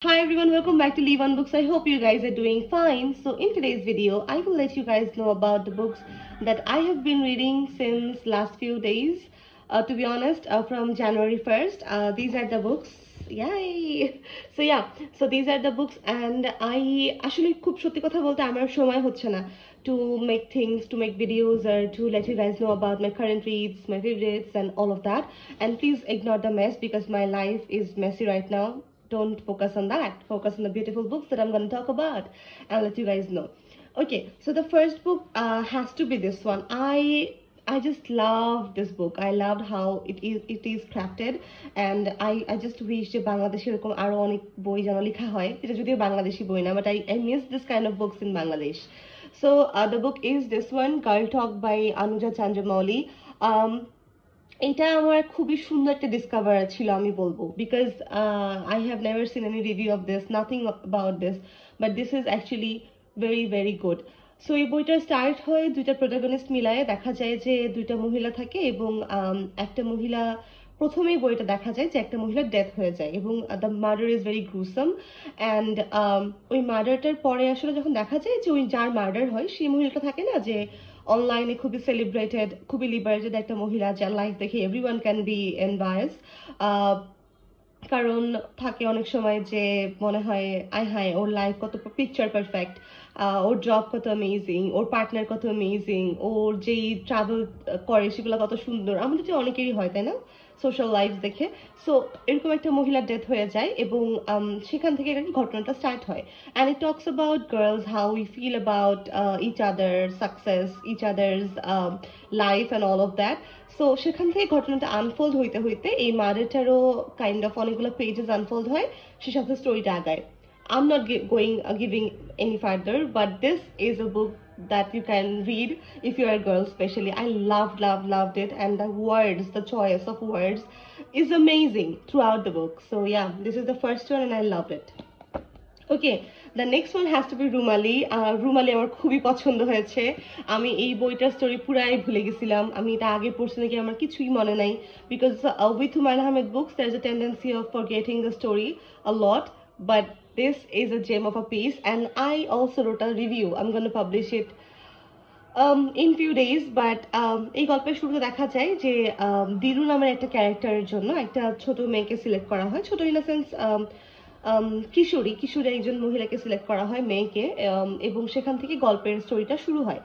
Hi everyone, welcome back to Leave On Books. I hope you guys are doing fine. So in today's video, I will let you guys know about the books that I have been reading since last few days. To be honest, from January 1st, these are the books. Yay! So these are the books and I actually খুব সত্যি কথা বলতে আমার সময় হচ্ছে না to make things, to make videos or to let you guys know about my current reads, my favorites and all of that. And please ignore the mess because my life is messy right now. Don't focus on that. Focus on the beautiful books that I'm going to talk about and let you guys know. Okay, so the first book has to be this one. I just love this book. I loved how it is crafted, and I just wish যে বাংলাদেশে এরকম আরো অনেক বই যেন লেখা হয়, এটা যদিও বাংলাদেশি বই না, but I miss this kind of books in Bangladesh. So the book is this one, Girl Talk by Anuja Chandramouli. এটা আমার খুবই সুন্দর একটা ডিসকভার ছিল আমি বলবো, because I have never seen any review of this, nothing about this, but this is actually very very good. So এই বইটা স্টার্ট হয় দুইটা প্রোটাগনিস্ট মিলায়ে, দেখা যায় যে দুইটা মহিলা থাকে এবং একটা মহিলা, প্রথমেই বইটা দেখা যায় যে একটা মহিলার ডেথ হয়ে যায় এবং the murder is very gruesome and ওই মার্ডারটার পরে আসলে যখন দেখা যায় যে ওই যার মার্ডার হয় সেই মহিলাটা থাকে না যে অনলাইনে খুবই সেলিব্রেটেড, খুবই লিবারেটেড একটা মহিলা যার লাইফ দেখে এভরিওয়ান ক্যান বি এনভায়াস। কারণ থাকে অনেক সময় যে মনে হয় আয় হায় ওর লাইফ কত পিকচার পারফেক্ট, ওর জব কত অ্যামেজিং, ওর পার্টনার কত অ্যামেজিং, ওর যেই ট্রাভেল করে সেগুলো কত সুন্দর, আমাদের যে অনেকেরই হয় তাই না সোশ্যাল লাইফ দেখে। সো এরকম একটা মহিলার ডেথ হয়ে যায় এবং সেখান থেকে ঘটনাটা স্টার্ট হয় and it talks about girls, how we feel about each other success, each others life and all of that. So সেখান থেকে ঘটনাটা আনফোল্ড হইতে হইতে এই মার্ডারটারও কাইন্ড অফ অনেকগুলো পেজেস আনফোল্ড হয়, সে সাথে স্টোরিটা আগায়। I'm not giving any further, but this is a book that you can read if you are a girl especially. I loved it, and the words, the choice of words is amazing throughout the book. So yeah, this is the first one and I loved it. Okay, the next one has to be Rumali. Rumali আমার খুবই পছন্দ হয়েছে। আমি এই বইটার story পুরাই ভুলে গেছিলাম, আমি এটা আগে পড়ছি নাকি আমার কিছুই মনে নাই, because with Humayun Ahmed books there is a tendency of forgetting the story a lot, but this is a gem of a piece and I also wrote a review. I'm going to publish it in few days, but এই গল্পের শুরুতে দেখা যায় যে দিরু নামের একটা ক্যারেক্টারের জন্য একটা ছোট মেয়েকে সিলেক্ট করা হয়, ছোট ইন দ্য সেন্স কিশোরী একজন মহিলাকে সিলেক্ট করা হয়, মেয়েকে, এবং সেখান থেকে গল্পের স্টোরিটা শুরু হয়।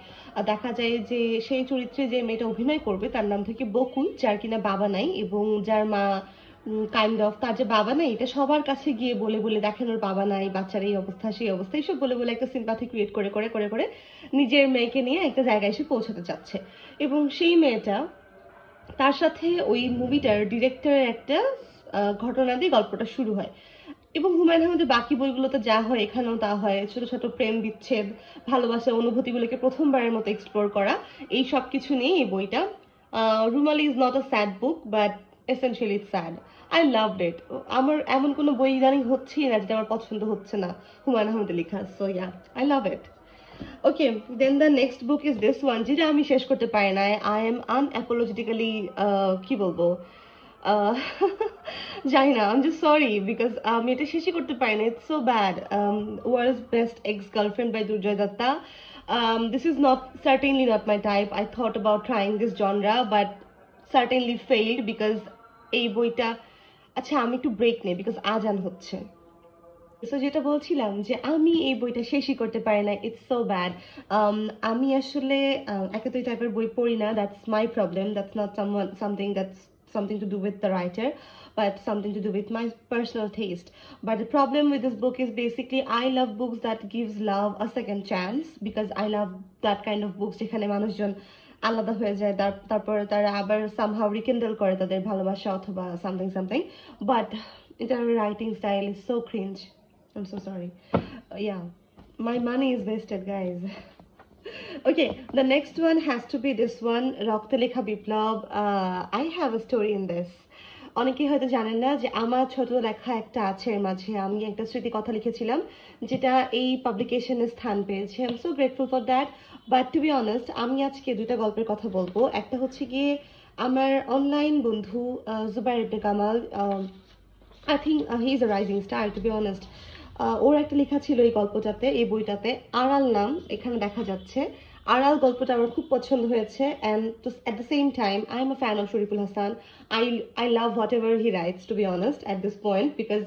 দেখা যায় যে সেই চরিত্রে যে মেয়েটা অভিনয় করবে তার নাম থেকে বকুল, যার কিনা বাবা নাই এবং যার মা কাইন্ড অফ, তার যে বাবা নাই এটা সবার কাছে গিয়ে বলে বলে দেখেন ওর বাবা নাই, বাচ্চার এই অবস্থা সেই অবস্থা, এইসব বলে বলে একটা সিম্পাথি ক্রিয়েট করে করে করে করে নিজের মেয়েকে নিয়ে একটা জায়গায় এসে পৌঁছাতে চাচ্ছে। এবং সেই মেয়েটা, তার সাথে ওই মুভিটার ডিরেক্টরের একটা ঘটনা দিয়ে গল্পটা শুরু হয় এবং হুমায়ুন আহমেদের বাকি বইগুলোতে যা হয় এখানেও তা হয়, ছোট ছোট প্রেম বিচ্ছেদ, ভালোবাসার অনুভূতিগুলোকে প্রথমবারের মতো এক্সপ্লোর করা, এই সব কিছু নিয়ে এই বইটা। Rumali is not a sad book, but essentially it's sad. I loved it. আমার এমন কোনো বই ইদানিং হচ্ছেই না যেটা আমার পছন্দ হচ্ছে না হুমায়ুন আহমেদের লেখা। So yeah, I love it. Okay, then the next book is this one, যেটা আমি শেষ করতে পারি না। আই এম আনঅ্যাপোলজেটিক্যালি, কি বলবো, uh, জানি না, I'm just sorry because আমি এটা শেষই করতে পারি না, it's so bad. World's Best Ex-Girlfriend by Durjoy Datta. This is not, certainly not my type. I thought about trying this genre but certainly failed because এই বইটা, আচ্ছা আমি একটু ব্রেক নেই বিকজ আজান হচ্ছে। সো যেটা বলছিলাম যে আমি এই বইটা শেষই করতে পারি না, ইটস সো ব্যাড। আমি আসলে একে তো এই টাইপের বই পড়ি না, that's my problem, that's not something that's something to do with the writer, but something to do with my personal taste. But the problem with this book is basically I love books that gives love a second chance, because I love that kind of books যেখানে মানুষজন আলাদা হয়ে যায়, তারপর তারা আবার somehow rekindle করে তাদের ভালোবাসা অথবা something something, but their writing style is so cringe. I'm so sorry. Yeah, my money is wasted, guys. Okay, the next one has to be this one, Rokte Lekha Biplab. I have a story in this. অনেকেই হয়তো জানেন না যে আমার ছোট লেখা একটা আছে, এর মাঝে আমি একটা স্মৃতি কথা লিখেছিলাম যেটা এই পাবলিকেশনে স্থান পেয়েছে। I am so grateful for that. But to be honest, আমি আজকে দুইটা গল্পের কথা বলবো। একটা হচ্ছে গিয়ে আমার অনলাইন বন্ধু Zubair Ibne Kamal, I think he is a rising star to be honest. ওর একটা লেখা ছিল এই গল্পটাতে, এই বইটাতে, আড়াল নাম এখানে দেখা যাচ্ছে। আড়াল গল্পটা আমার খুব পছন্দ হয়েছে, and at the same time I am a fan of Shariful Hasan. I love whatever he writes to be honest at this point, because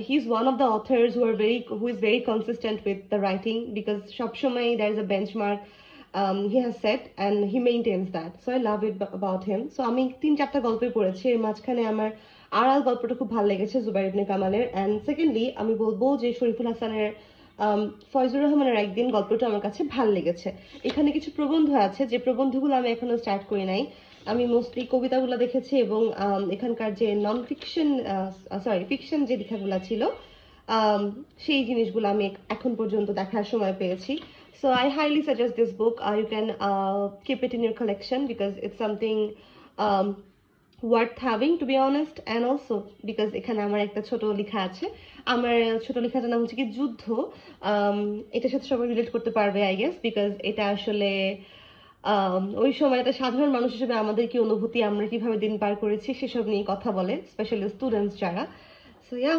he is one of the authors who is very consistent with the writing, because সবসময় there is a benchmark he has set and he maintains that, so I love it about him. So আমি 3-4টা গল্পই পড়েছি, এর মাঝখানে আমার আড়াল গল্পটা খুব ভালো লেগেছে জুবাইর ইবনে কামালের। অ্যান্ড সেকেন্ডলি আমি বলবো যে শরীফুল হাসানের ফয়জুর রহমানের একদিন গল্পটা আমার কাছে ভালো লেগেছে। এখানে কিছু প্রবন্ধ আছে, যে প্রবন্ধগুলো আমি এখনো স্টার্ট করি নাই। আমি মোস্টলি কবিতাগুলো দেখেছি, এবং এখানকার যে নন ফিকশন ফিকশন যে লেখাগুলো ছিল সেই জিনিসগুলো আমি এখন পর্যন্ত দেখার সময় পেয়েছি। So I highly suggest this book. You can keep it in your collection because it's something um, worth having, to be honest, and also because এখানে আমার একটা ছোট লেখা আছে। আমার ছোট লেখাটার নাম হচ্ছে কি যুদ্ধ। এটার সাথে সবাই রিলেট করতে পারবে আই গেস, বিকজ এটা আসলে ওই সময় একটা সাধারণ মানুষ হিসেবে আমাদের কি অনুভূতি, আমরা কিভাবে দিন পার করেছি সেসব নিয়ে কথা বলে, স্পেশালি স্টুডেন্টস যারা। সো ইয়া,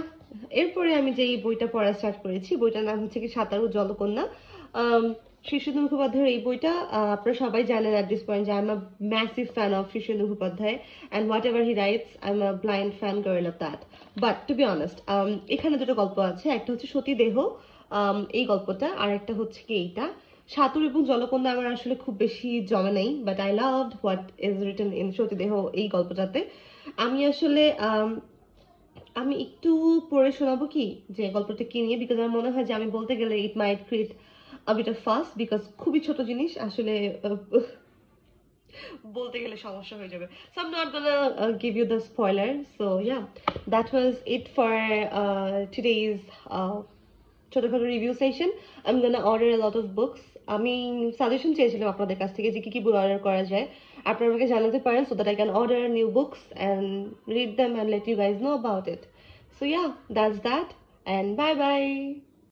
এরপরে আমি যে এই বইটা পড়া স্টার্ট করেছি, বইটার নাম হচ্ছে কি সাঁতারু জলকন্যা। শীর্ষেন্দু মুখোপাধ্যায়ের এই বইটা আপনারা সবাই জানেন অ্যাট দিস পয়েন্ট যে I am a massive fan of Shirshendu Mukhopadhyay, and whatever he writes I am a blind fan girl of that. But to be honest, এখানে দুটো গল্প আছে, একটা হচ্ছে সতীদেহ এই গল্পটা, আর একটা হচ্ছে কি এইটা সাতুর এবং জলকন্যা। আমার আসলে খুব বেশি জমে নাই, but I loved what is written in Satideho এই গল্পটাতে। আমি আসলে আমি একটু পড়ে শোনাবো কি যে গল্পটা কি নিয়ে, বিকজ আমার মনে হয় যে আমি বলতে গেলে it might create a bit of fuss, because খুবই ছোট জিনিস আসলে বলতে গেলে সমস্যা হয়ে যাবে। So I'm not gonna give you the spoiler. So yeah, that was it for today's ছোটখাটো review session. I'm gonna order a lot of books. আমি সাজেশন চেয়েছিলাম আপনাদের কাছ থেকে যে কি কি বই অর্ডার করা যায়, আপনারা আমাকে জানাতে পারেন, so that I can order new books and read them and let you guys know about it. So yeah, that's that, and bye bye.